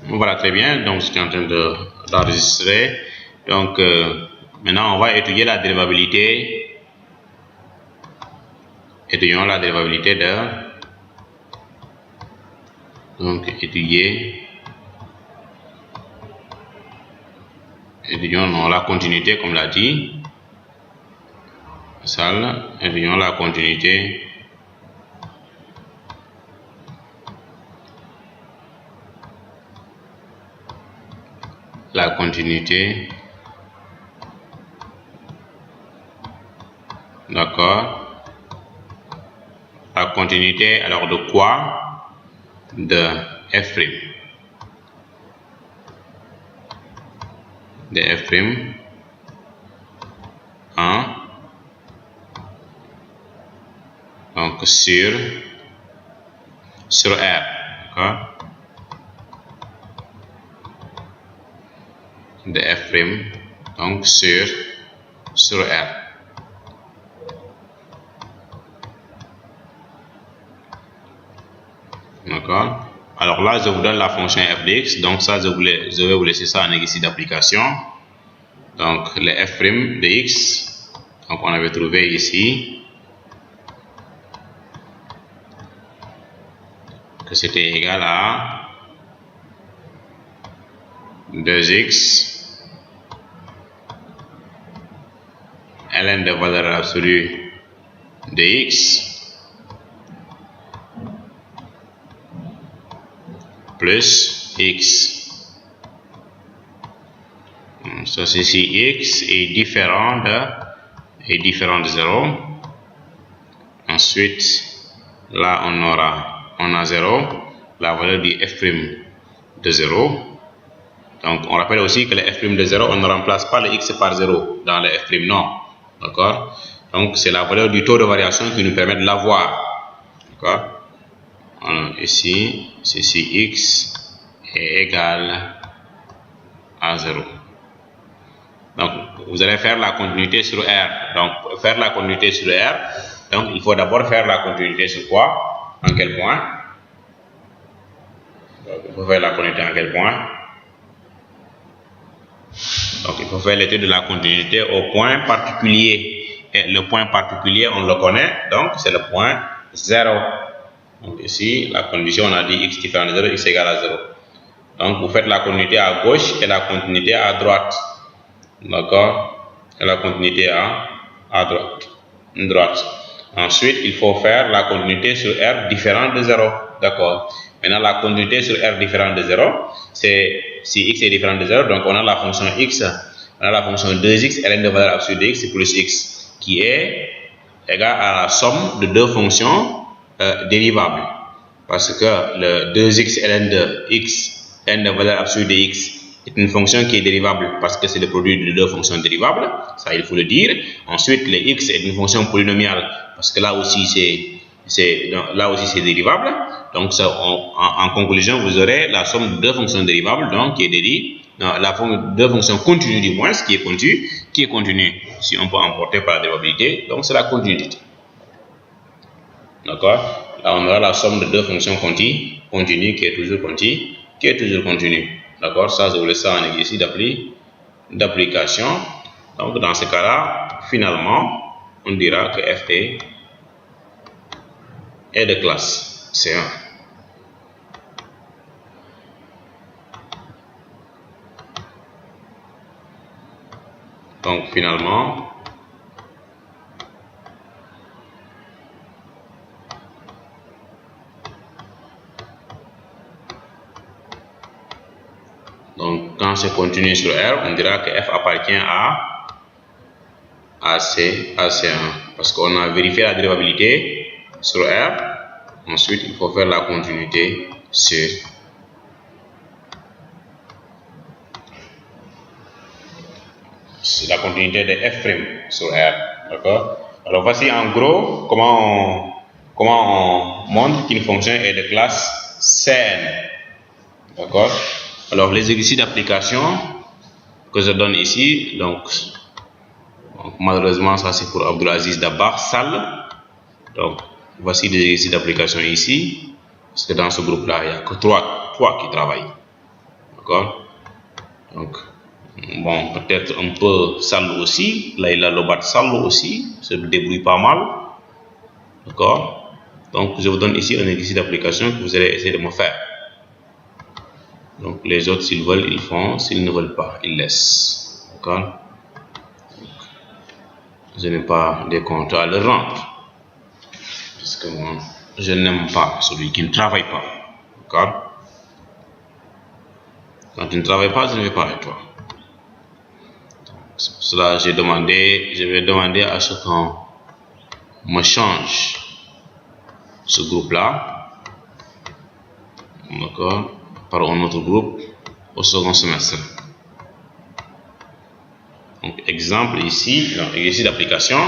Voilà, très bien. Donc, je suis en train d'enregistrer. Donc, maintenant, on va étudier la dérivabilité. Étudions la dérivabilité de... Donc, étudions la continuité, comme l'a dit. Étudions la continuité. La continuité. D'accord. La continuité, alors de quoi? De f'. De f' 1. Donc sur R. D'accord. De f', donc sur R. D'accord. Alors là, je vous donne la fonction f de x. Donc ça, je vais vous laisser ça en exercice d'application. Donc le f' de x. Donc on avait trouvé ici que c'était égal à 2x ln de valeur absolue de x plus x. Ça, ceci x est différent de 0. Ensuite, là on a 0, la valeur du f' de 0. Donc on rappelle aussi que le f' de 0, on ne remplace pas le x par 0 dans le f', non. D'accord. Donc c'est la valeur du taux de variation qui nous permet de l'avoir. D'accord. Ici, ceci x est égal à 0. Donc vous allez faire la continuité sur R. Donc pour faire la continuité sur R, donc il faut d'abord faire la continuité sur quoi? En quel point? Donc il faut faire la continuité en quel point? Donc il faut faire l'étude de la continuité au point particulier. Et le point particulier, on le connaît, donc c'est le point 0. Donc ici, la condition, on a dit x différent de 0, x égale à 0. Donc vous faites la continuité à gauche et la continuité à droite. D'accord? Et la continuité à droite. Ensuite, il faut faire la continuité sur R différente de 0. D'accord? Maintenant, la continuité sur R différente de 0, c'est si x est différent de 0, donc on a la fonction x, on a la fonction 2x, ln de valeur absolue de x plus x, qui est égale à la somme de deux fonctions dérivables. Parce que le 2x ln de x, ln de valeur absolue de x, est une fonction qui est dérivable parce que c'est le produit de deux fonctions dérivables, ça il faut le dire. Ensuite, le x est une fonction polynomiale parce que là aussi c'est dérivable. Donc ça, en conclusion, vous aurez la somme de deux fonctions dérivables, donc qui est deux fonctions continues du moins, qui est continue, si on peut emporter par la dérivabilité, donc c'est la continuité. D'accord. Là on aura la somme de deux fonctions continues qui est toujours continue. D'accord, ça je vous laisse ça en exercice d'application. Donc dans ce cas-là, finalement, on dira que f est de classe C1. Donc finalement, quand c'est continu sur R, on dira que f appartient à C1 parce qu'on a vérifié la dérivabilité sur R. Ensuite, il faut faire la continuité sur la continuité de f' sur R. D'accord. Alors voici en gros comment on montre qu'une fonction est de classe Cn. D'accord. Alors les exercices d'application que je donne ici, donc malheureusement ça c'est pour Abdulaziz Dabakh Sall. Donc voici des exercices d'application ici, parce que dans ce groupe là il n'y a que toi qui travailles. D'accord? Donc, bon, peut-être un peu Sall aussi. Layla Lobat Sall aussi se débrouille pas mal. D'accord? Donc, je vous donne ici un exercice d'application que vous allez essayer de me faire. Donc, les autres, s'ils veulent, ils font. S'ils ne veulent pas, ils laissent. D'accord? Je n'ai pas des comptes à leur rendre. Parce que moi, je n'aime pas celui qui ne travaille pas. D'accord? Quand tu ne travailles pas, je ne vais pas avec toi. C'est pour cela que je vais demander à ce qu'on me change ce groupe-là, d'accord, par un autre groupe au second semestre. Donc, exemple ici, dans l'exercice d'application.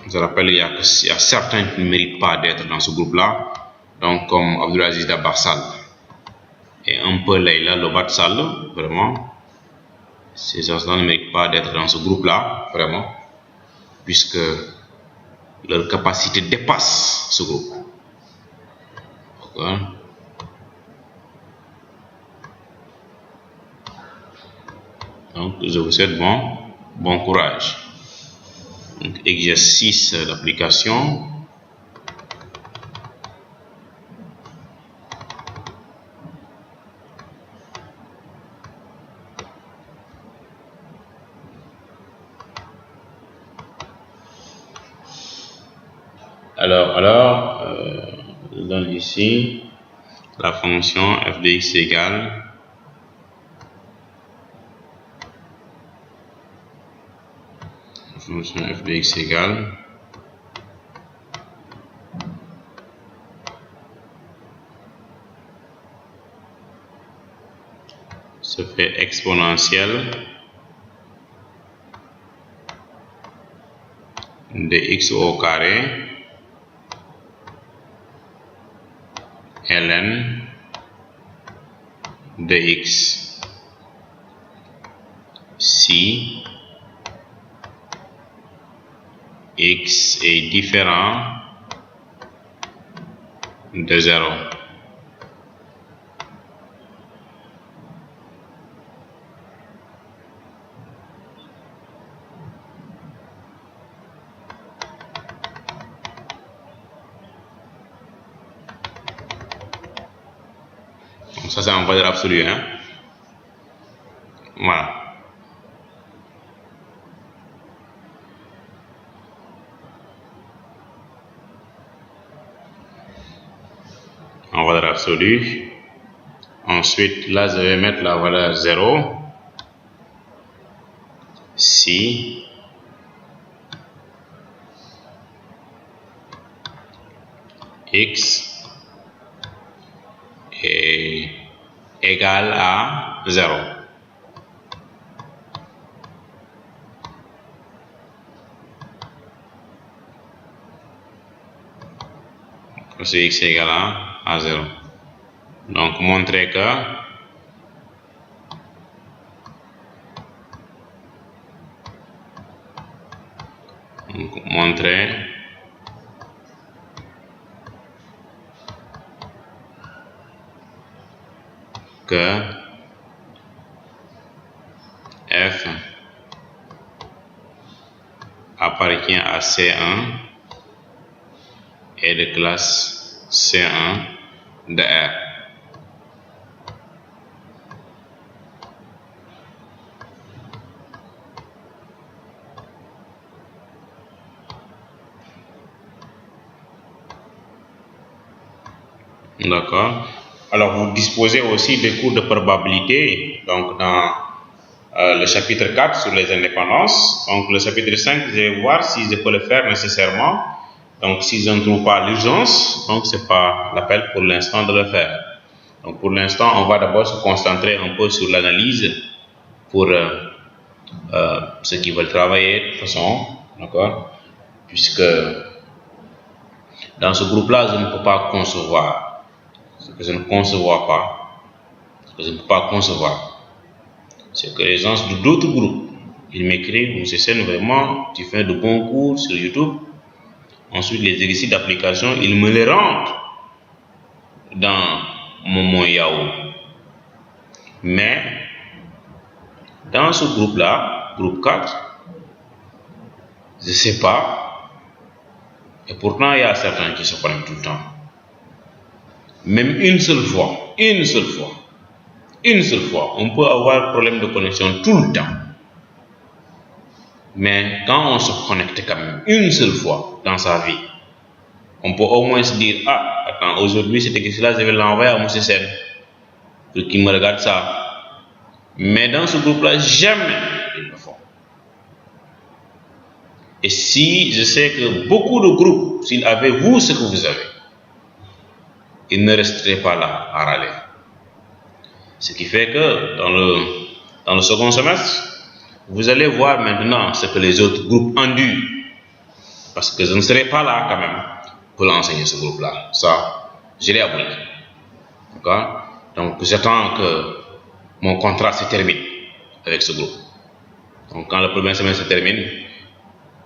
Je rappelle, il y a certains qui ne méritent pas d'être dans ce groupe-là, donc comme Abdulaziz Dabakh Sall et un peu Layla Lobat Sall, vraiment, ces gens-là ne méritent pas d'être dans ce groupe-là, vraiment, puisque leur capacité dépasse ce groupe. Okay. Donc, je vous souhaite bon courage. Donc, exercice d'application. Alors, je donne ici la fonction f de x égale f de x égale se fait exponentielle de x au carré ln de x si x est différent de 0. Donc ça c'est en valeur absolue, hein? Voilà. En valeur absolue. Ensuite, là, je vais mettre la valeur 0 si x est égal à 0. Parce que x est égal à 0. Donc, montrer que f appartient à C1 et de classe C1 de R. D'accord. Alors, vous disposez aussi des cours de probabilité, donc dans le chapitre 4 sur les indépendances. Donc, le chapitre 5, je vais voir si je peux le faire nécessairement. Donc, si je ne trouve pas l'urgence, donc c'est pas l'appel pour l'instant de le faire. Donc, pour l'instant, on va d'abord se concentrer un peu sur l'analyse pour ceux qui veulent travailler de toute façon, d'accord, puisque dans ce groupe-là, je ne peux pas concevoir ce que je ne conçois pas, ce que je ne peux pas concevoir. C'est que les gens d'autres groupes, ils m'écrivent, Monsieur Sen, vraiment, tu fais de bons cours sur YouTube, ensuite les exercices d'application, ils me les rendent dans mon Yahoo. Mais dans ce groupe-là, groupe 4, je ne sais pas, et pourtant il y a certains qui se connectent tout le temps. Même une seule fois, on peut avoir problème de connexion tout le temps. Mais quand on se connecte quand même une seule fois dans sa vie, on peut au moins se dire, ah, attends, aujourd'hui cet exercice-là, je vais l'envoyer à M. Sen pour qu'il me regarde ça. Mais dans ce groupe-là, jamais ils le font. Et si je sais que beaucoup de groupes, s'ils avaient vous ce que vous avez, ils ne resteraient pas là à râler. Ce qui fait que dans le second semestre, vous allez voir maintenant ce que les autres groupes endurent. Parce que je ne serai pas là quand même pour l'enseigner ce groupe-là. Ça, je l'ai appris. D'accord? Donc j'attends que mon contrat se termine avec ce groupe. Donc quand le premier semestre se termine,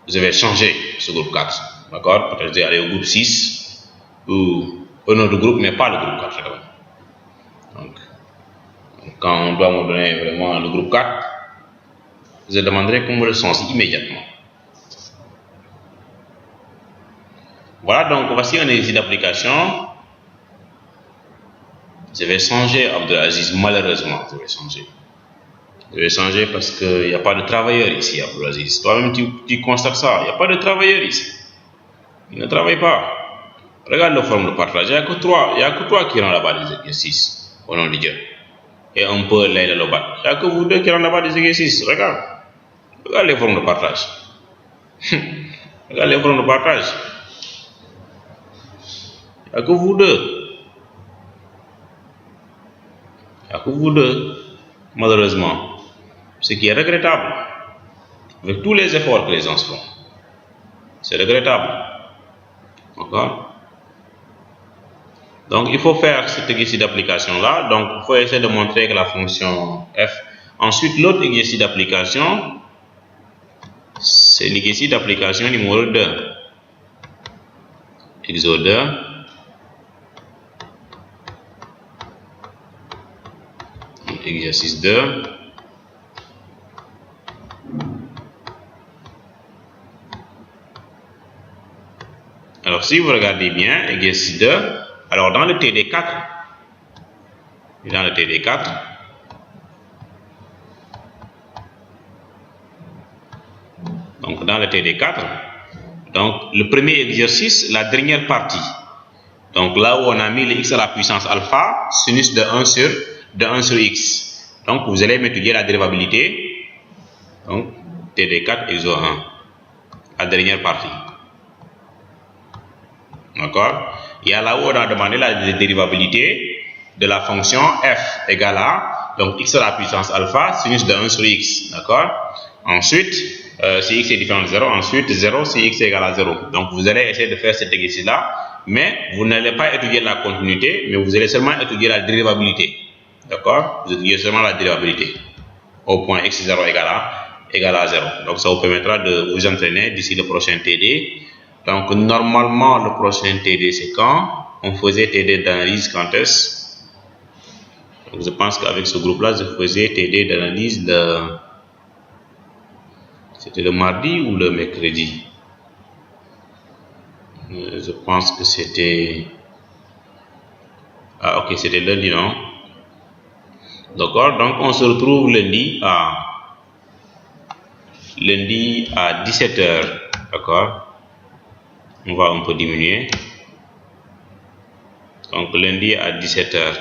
je vais changer ce groupe 4. D'accord? Peut-être je vais aller au groupe 6 ou un autre groupe, mais pas le groupe 4 quand même. Donc quand on doit me donner vraiment le groupe 4, je demanderai qu'on me le change immédiatement. Voilà, donc voici un exercice d'application. Je vais changer Abdelaziz, malheureusement, je vais changer parce qu'il n'y a pas de travailleurs ici, Abdelaziz. Toi-même, tu constates ça, il n'y a pas de travailleurs ici. Ils ne travaillent pas. Regarde le forum de partage, il n'y a que toi qui rend là-bas des exercices, au nom de Dieu. Et un peu Leïla Lobat. Il n'y a que vous deux qui rendent là-bas des exercices. Regarde les formes de partage. Regarde les formes de partage. Il n'y a que vous deux. Il n'y a que vous deux, malheureusement. Ce qui est regrettable. Avec tous les efforts que les gens font. C'est regrettable. D'accord? Donc, il faut faire cet exercice d'application-là. Donc, il faut essayer de montrer que la fonction f. Ensuite, l'autre exercice d'application, c'est l'exercice d'application numéro 2. Exo 2. Exercice 2. Alors, si vous regardez bien, exercice 2, alors dans le TD4, donc dans le TD4, donc le premier exercice, la dernière partie, donc là où on a mis le x à la puissance alpha, sinus de 1 sur x. Donc vous allez m'étudier la dérivabilité, donc TD4 exo 1, la dernière partie. D'accord? Et là où on a demandé la dérivabilité de la fonction f égale à, donc x à la puissance alpha, sinus de 1 sur x. D'accord? Ensuite, si x est différent de 0, ensuite 0 si x est égal à 0. Donc vous allez essayer de faire cet exercice-là, mais vous n'allez pas étudier la continuité, mais vous allez seulement étudier la dérivabilité. D'accord? Vous étudiez seulement la dérivabilité au point x0 égale à 0. Donc ça vous permettra de vous entraîner d'ici le prochain TD. Donc normalement le prochain TD c'est quand? On faisait TD d'analyse quand est-ce? Je pense qu'avec ce groupe là je faisais TD d'analyse c'était le mardi ou le mercredi? Je pense que c'était... Ah ok, c'était lundi, non? D'accord, donc on se retrouve lundi à 17h. D'accord? On va un peu diminuer. Donc lundi à 17h.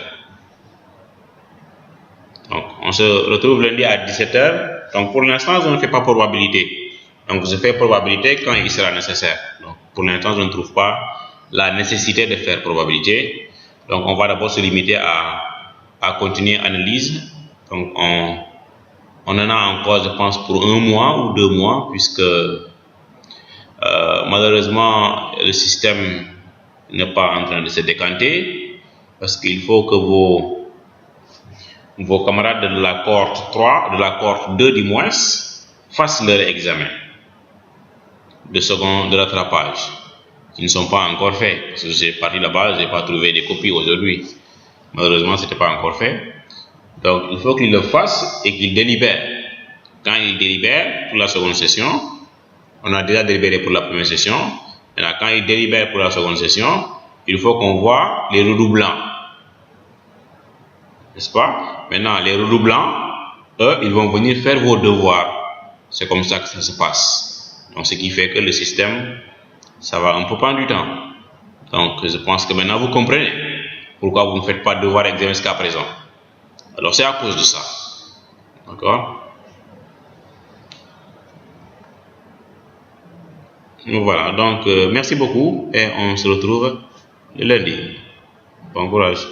Donc on se retrouve lundi à 17h. Donc pour l'instant je ne fais pas probabilité. Donc je fais probabilité quand il sera nécessaire. Donc pour l'instant je ne trouve pas la nécessité de faire probabilité. Donc on va d'abord se limiter à continuer analyse. Donc on en a encore je pense pour 1 mois ou 2 mois puisque malheureusement le système n'est pas en train de se décanter parce qu'il faut que vos camarades de la cohorte 3, de la cohorte 2 du moins, fassent leur examen de rattrapage. qui ne sont pas encore faits. Parce que j'ai parti là-bas, je n'ai pas trouvé des copies aujourd'hui. Malheureusement, ce n'était pas encore fait. Donc, il faut qu'il le fasse et qu'il délibère. Quand il délibère pour la seconde session, on a déjà délibéré pour la première session. Maintenant, quand il délibère pour la seconde session, il faut qu'on voit les redoublants. N'est-ce pas? Maintenant, les redoublants, eux, ils vont venir faire vos devoirs. C'est comme ça que ça se passe. Donc, ce qui fait que le système, ça va un peu prendre du temps. Donc, je pense que maintenant, vous comprenez pourquoi vous ne faites pas de devoirs examen jusqu'à présent. Alors, c'est à cause de ça. D'accord? Voilà, donc merci beaucoup et on se retrouve le lundi. Bon courage.